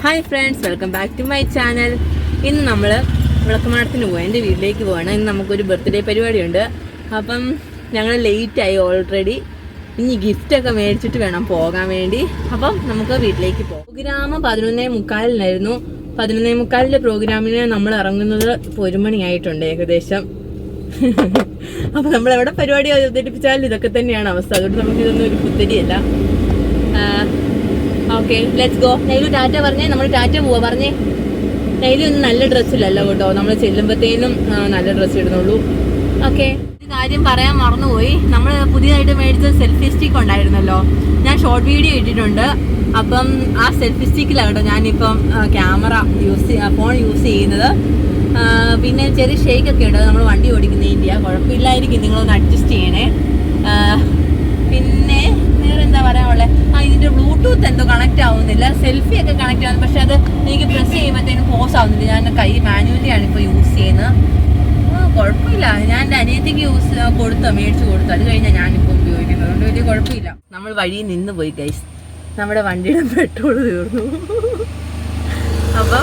Hi friends, welcome back to my channel. ഇന്ന് നമ്മൾ വിളക്കുമാടത്തിന് പോകാം. എൻ്റെ വീട്ടിലേക്ക് പോകണം. ഇന്ന് നമുക്കൊരു ബർത്ത്ഡേ പരിപാടിയുണ്ട്. അപ്പം ഞങ്ങൾ ലേറ്റായി ഓൾറെഡി. ഇനി ഗിഫ്റ്റൊക്കെ മേടിച്ചിട്ട് വേണം പോകാൻ വേണ്ടി. അപ്പം നമുക്ക് വീട്ടിലേക്ക് പോകാം. പ്രോഗ്രാം 11:45 11:45 പ്രോഗ്രാമിന് നമ്മൾ ഇറങ്ങുന്നത് ഇപ്പോൾ 1 മണിയായിട്ടുണ്ട് ഏകദേശം. അപ്പം നമ്മളെവിടെ പരിപാടി അവതരിപ്പിച്ചാലും ഇതൊക്കെ തന്നെയാണ് അവസ്ഥ. അതുകൊണ്ട് നമുക്കിതൊന്നും ഒരു പുത്തരിയല്ല. Okay, let's go. നൈലു ടാറ്റ പറഞ്ഞേ. നമ്മൾ ടാറ്റ പോവാ പറഞ്ഞേ. നൈലു ഒന്നും നല്ല ഡ്രസ്സിലല്ല കേട്ടോ. നമ്മൾ ചെല്ലുമ്പോഴത്തേനും നല്ല ഡ്രസ്സ് ഇടുന്നുള്ളൂ. ഓക്കെ, ഒരു കാര്യം പറയാൻ മറന്നുപോയി. നമ്മൾ പുതിയതായിട്ട് മേടിച്ച സെൽഫി സ്റ്റിക്ക് ഉണ്ടായിരുന്നല്ലോ, ഞാൻ ഷോർട്ട് വീഡിയോ ഇട്ടിട്ടുണ്ട്. അപ്പം ആ സെൽഫി സ്റ്റിക്കിലാണ് കേട്ടോ ഞാനിപ്പം ക്യാമറ ഫോൺ യൂസ് ചെയ്യുന്നത്. പിന്നെ ചെറിയ ഷേക്കൊക്കെ ഉണ്ട്. നമ്മൾ വണ്ടി ഓടിക്കുന്നതിൻ്റെ കുഴപ്പമില്ലായിരിക്കും, നിങ്ങളൊന്ന് അഡ്ജസ്റ്റ് ചെയ്യണേ. പിന്നെ വേറെ എന്താ പറയാനുള്ളത്? ഇതിൻ്റെ ബ്ലൂടൂത്ത് എന്തോ കണക്റ്റ് ആവുന്നില്ല. സെൽഫി ഒക്കെ കണക്റ്റ് ആവുന്നു, പക്ഷെ അത് എനിക്ക് പ്രസ് ചെയ്യുമ്പോഴത്തേനും പോസ് ആവുന്നില്ല. ഞാൻ കൈ മാനുവലിയാണ് ഇപ്പോൾ യൂസ് ചെയ്യുന്നത്. കുഴപ്പമില്ല. ഞാൻ എൻ്റെ അനിയത്തിക്ക് മേടിച്ചു കൊടുത്തു. അത് കഴിഞ്ഞാൽ ഞാനിപ്പോൾ ഉപയോഗിക്കുന്നത്. അതുകൊണ്ട് വലിയ കുഴപ്പമില്ല. നമ്മൾ വഴിയിൽ നിന്ന് പോയി ഗൈസ്. നമ്മുടെ വണ്ടിയുടെ പെട്രോൾ തീർന്നു. അപ്പോൾ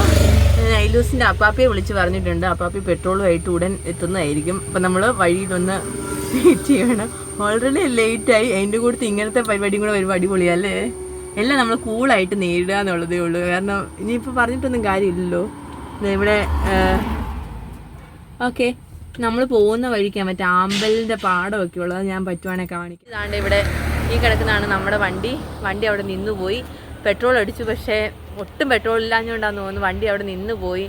നൈലൂസിൻ്റെ അപ്പാപ്പിയെ വിളിച്ച് പറഞ്ഞിട്ടുണ്ട്. അപ്പാപ്പി പെട്രോളുമായിട്ട് ഉടൻ എത്തുന്നതായിരിക്കും. അപ്പം നമ്മൾ വഴിയിലൊന്ന് വെയിറ്റ് ചെയ്യണം. ഓൾറെഡി ലേറ്റായി. അതിൻ്റെ കൂടെ ഇങ്ങനത്തെ പരിപാടിയും കൂടെ വരുമ്പോൾ അടിപൊളിയല്ലേ? എല്ലാം നമ്മൾ കൂളായിട്ട് നേരിടുക എന്നുള്ളതേ ഉള്ളൂ. കാരണം ഇനിയിപ്പോൾ പറഞ്ഞിട്ടൊന്നും കാര്യമില്ലല്ലോ. ഇവിടെ ഓക്കെ, നമ്മൾ പോകുന്ന വഴിക്കാൻ മറ്റേ ആമ്പലിൻ്റെ പാടമൊക്കെ ഉള്ളത് ഞാൻ പറ്റുവാണെങ്കിൽ കാണിക്കും. ഇതാണ്ട് ഇവിടെ ഈ കിടക്കുന്നതാണ് നമ്മുടെ വണ്ടി. അവിടെ നിന്ന് പോയി. പെട്രോൾ അടിച്ചു, പക്ഷേ ഒട്ടും പെട്രോൾ ഇല്ലാഞ്ഞുകൊണ്ടാന്ന് തോന്നുന്നു വണ്ടി അവിടെ നിന്ന് പോയി.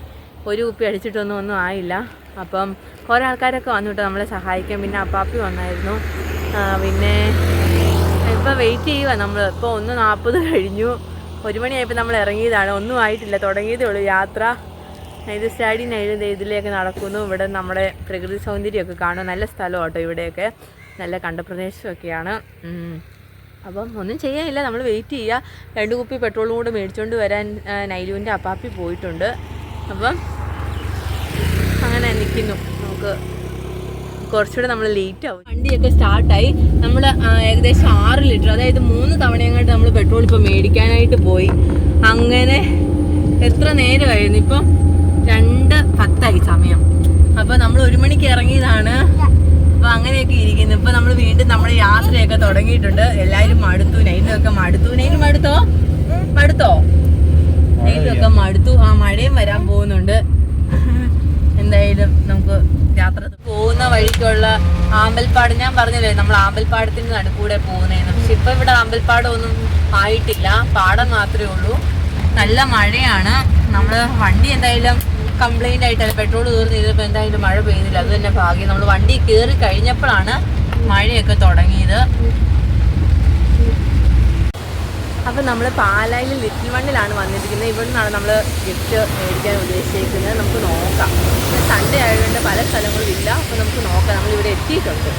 ഒരു കുപ്പി അടിച്ചിട്ടൊന്നും ആയില്ല. അപ്പം കുറേ ആൾക്കാരൊക്കെ വന്നിട്ട് നമ്മളെ സഹായിക്കാൻ. പിന്നെ അപ്പാപ്പി വന്നായിരുന്നു. പിന്നെ ഇപ്പോൾ വെയിറ്റ് ചെയ്യുക നമ്മൾ. ഇപ്പോൾ 1:40 കഴിഞ്ഞു. 1 മണിയായപ്പോൾ നമ്മൾ ഇറങ്ങിയതാണ്. ഒന്നും ആയിട്ടില്ല, തുടങ്ങിയതേ ഉള്ളൂ യാത്ര. ഇത് സ്റ്റഡി ഇതിലേക്ക് നടക്കുന്നു. ഇവിടെ നമ്മുടെ പ്രകൃതി സൗന്ദര്യമൊക്കെ കാണും. നല്ല സ്ഥലമാണ് കേട്ടോ ഇവിടെയൊക്കെ. നല്ല കണ്ടപ്രദേശമൊക്കെയാണ്. അപ്പം ഒന്നും ചെയ്യാനില്ല, നമ്മൾ വെയിറ്റ് ചെയ്യുക. 2 കുപ്പി പെട്രോളും കൂടെ മേടിച്ചുകൊണ്ട് വരാൻ നൈലുവിൻ്റെ അപ്പാപ്പി പോയിട്ടുണ്ട്. അപ്പം അങ്ങനെ നിൽക്കുന്നു. നമുക്ക് കുറച്ചുകൂടെ നമ്മൾ ലേറ്റ് ആവും. വണ്ടിയൊക്കെ സ്റ്റാർട്ടായി. നമ്മൾ ഏകദേശം 6 ലിറ്റർ, അതായത് 3 തവണയങ്ങായിട്ട് നമ്മൾ പെട്രോൾ ഇപ്പോൾ മേടിക്കാനായിട്ട് പോയി. അങ്ങനെ എത്ര നേരമായിരുന്നു? ഇപ്പം 2:10 സമയം. അപ്പോൾ നമ്മൾ 1 മണിക്ക് ഇറങ്ങിയതാണ്. അപ്പോൾ അങ്ങനെയൊക്കെ ഇരിക്കുന്നു. ഇപ്പോൾ നമ്മൾ വീണ്ടും നമ്മുടെ യാത്രയൊക്കെ തുടങ്ങിയിട്ടുണ്ട്. എല്ലാവരും മടുത്തു. നൈലൊക്കെ മടുത്തു. നൈല് മടുത്തോ? നൈലൊക്കെ മടുത്തു. മഴയും വരാൻ പോകുന്നുണ്ട്. എന്തായാലും നമുക്ക് യാത്ര പോകുന്ന വഴിക്കുള്ള ആമ്പൽപ്പാട്, ഞാൻ പറഞ്ഞില്ലേ നമ്മൾ ആമ്പൽപ്പാടത്തിന് നടുക്കൂടെ പോകുന്നതെന്ന്. പക്ഷെ ഇപ്പം ഇവിടെ ആമ്പൽപ്പാടമൊന്നും ആയിട്ടില്ല, പാടം മാത്രമേ ഉള്ളൂ. നല്ല മഴയാണ്. നമ്മൾ വണ്ടി എന്തായാലും കംപ്ലൈൻ്റ് ആയിട്ടല്ല, പെട്രോൾ തീർന്ന് ചെയ്തപ്പോൾ എന്തായാലും മഴ പെയ്യുന്നില്ല. അത് തന്നെ ഭാഗ്യം. നമ്മൾ വണ്ടി കയറി കഴിഞ്ഞപ്പോഴാണ് മഴയൊക്കെ തുടങ്ങിയത്. അപ്പം നമ്മൾ പാലായിൽ ലിറ്റിൽ വണ്ണിലാണ് വന്നിരിക്കുന്നത്. ഇവിടെ നിന്നാണ് നമ്മൾ ഗിഫ്റ്റ് മേടിക്കാൻ ഉദ്ദേശിക്കുന്നത്. നമുക്ക് നോക്കാം. സൺഡേ ആയതുകൊണ്ട് പല സ്ഥലങ്ങളും ഇല്ല. അപ്പോൾ നമുക്ക് നോക്കാം. നമ്മളിവിടെ എത്തിയിട്ടുണ്ട്.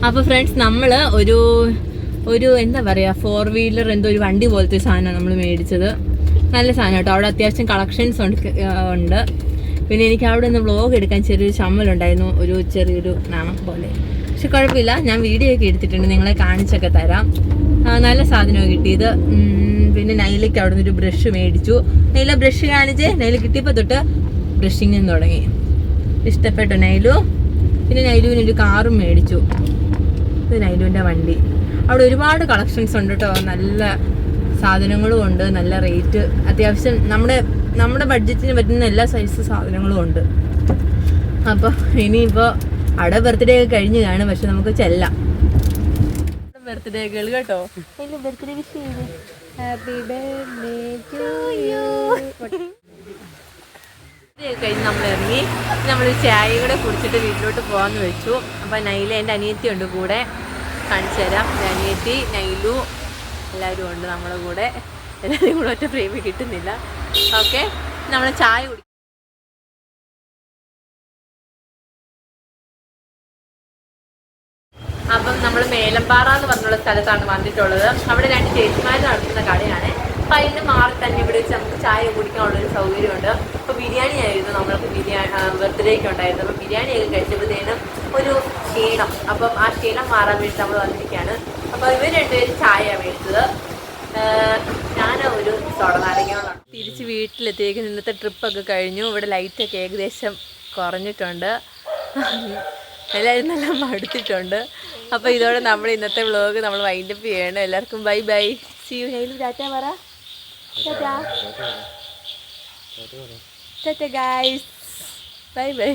അപ്പോൾ ഫ്രണ്ട്സ്, നമ്മൾ ഒരു എന്താ പറയുക, 4 വീലർ എന്തോ ഒരു വണ്ടി പോലത്തെ സാധനമാണ് നമ്മൾ മേടിച്ചത്. നല്ല സാധനം കേട്ടോ. അവിടെ അത്യാവശ്യം കളക്ഷൻസ് ഉണ്ട്. പിന്നെ എനിക്ക് അവിടെ നിന്ന് വ്ളോഗ് എടുക്കാൻ ചെറിയൊരു ചമ്മലുണ്ടായിരുന്നു, ഒരു ചെറിയൊരു നാണം പോലെ. പക്ഷെ കുഴപ്പമില്ല, ഞാൻ വീഡിയോ ഒക്കെ എടുത്തിട്ടുണ്ട്, നിങ്ങളെ കാണിച്ചൊക്കെ തരാം. നല്ല സാധനമാണ് കിട്ടിയത്. പിന്നെ നൈലയ്ക്ക് അവിടെ നിന്ന് ഒരു ബ്രഷ് മേടിച്ചു. നൈല ബ്രഷ് കാണിച്ച്, നൈല കിട്ടിയപ്പോൾ തൊട്ട് ബ്രഷിങ് തുടങ്ങി. ഇഷ്ടപ്പെട്ടു നൈലു. പിന്നെ നൈലുവിനൊരു കാറും മേടിച്ചു. ഇത് നൈലുവിൻ്റെ വണ്ടി. അവിടെ ഒരുപാട് കളക്ഷൻസ് ഉണ്ട് കേട്ടോ, നല്ല സാധനങ്ങളും ഉണ്ട്, നല്ല റേറ്റ്, അത്യാവശ്യം നമ്മുടെ ബഡ്ജറ്റിന് പറ്റുന്ന എല്ലാ സൈസ് സാധനങ്ങളും ഉണ്ട്. അപ്പോൾ ഇനിയിപ്പോൾ അവിടെ ബർത്ത്ഡേ ഒക്കെ കഴിഞ്ഞ് കാണും, പക്ഷെ നമുക്ക് ചെല്ലാം. ബർത്ത്ഡേ ഗേൾ കേട്ടോ. ബർത്ത്ഡേ വിഷ് ചെയ്തു. Happy birthday to you. കഴിഞ്ഞ് നമ്മൾ ഇറങ്ങി, നമ്മൾ ചായ കൂടെ കുടിച്ചിട്ട് വീട്ടിലോട്ട് പോകാമെന്ന് വെച്ചു. അപ്പോൾ നൈല എൻ്റെ അനിയത്തി ഉണ്ട് കൂടെ, കാണിച്ചു തരാം. അനിയത്തി, നൈലു എല്ലാവരും ഉണ്ട് നമ്മുടെ കൂടെ. എല്ലാവരും കൂടെ ഒറ്റ ഫ്രെയിമിൽ കിട്ടുന്നില്ല. ഓക്കെ, നമ്മൾ ചായ കുടി. അപ്പം നമ്മൾ മേലമ്പാറ എന്ന് പറഞ്ഞുള്ള സ്ഥലത്താണ് വന്നിട്ടുള്ളത്. അവിടെ 2 ചേച്ചിമാർ നടത്തുന്ന കടയാണ്. അപ്പം അതിൻ്റെ മാറി തന്നെ ഇവിടെ വെച്ച് നമുക്ക് ചായ കുടിക്കാനുള്ളൊരു സൗകര്യമുണ്ട്. അപ്പോൾ ബിരിയാണി ആയിരുന്നു നമ്മൾക്ക് ബർത്ത്ഡേക്ക് ഉണ്ടായിരുന്നു. അപ്പോൾ ബിരിയാണിയൊക്കെ കഴിച്ചപ്പോഴത്തേനും ഒരു ക്ഷീണം, അപ്പം ആ ക്ഷീണം മാറാൻ വേണ്ടി നമ്മൾ വന്നിരിക്കുകയാണ്. അപ്പോൾ ഇവർ 2 പേരും ചായ മേടിച്ചത്, ഞാൻ ഒരു സോഡ നാരങ്ങ. തിരിച്ച് വീട്ടിലെത്തിയേക്ക് ഇന്നത്തെ ട്രിപ്പൊക്കെ കഴിഞ്ഞു. ഇവിടെ ലൈറ്റൊക്കെ ഏകദേശം കുറഞ്ഞിട്ടുണ്ട്, എല്ലാവരും നല്ല മടുത്തിട്ടുണ്ട്. അപ്പോൾ ഇതോടെ നമ്മുടെ ഇന്നത്തെ വ്ളോഗ് നമ്മൾ വൈൻഡപ്പ് ചെയ്യണം. എല്ലാവർക്കും ബൈ ബൈ, സീ യു. നൈലു ടാറ്റ പറ. Tata guys, bye by.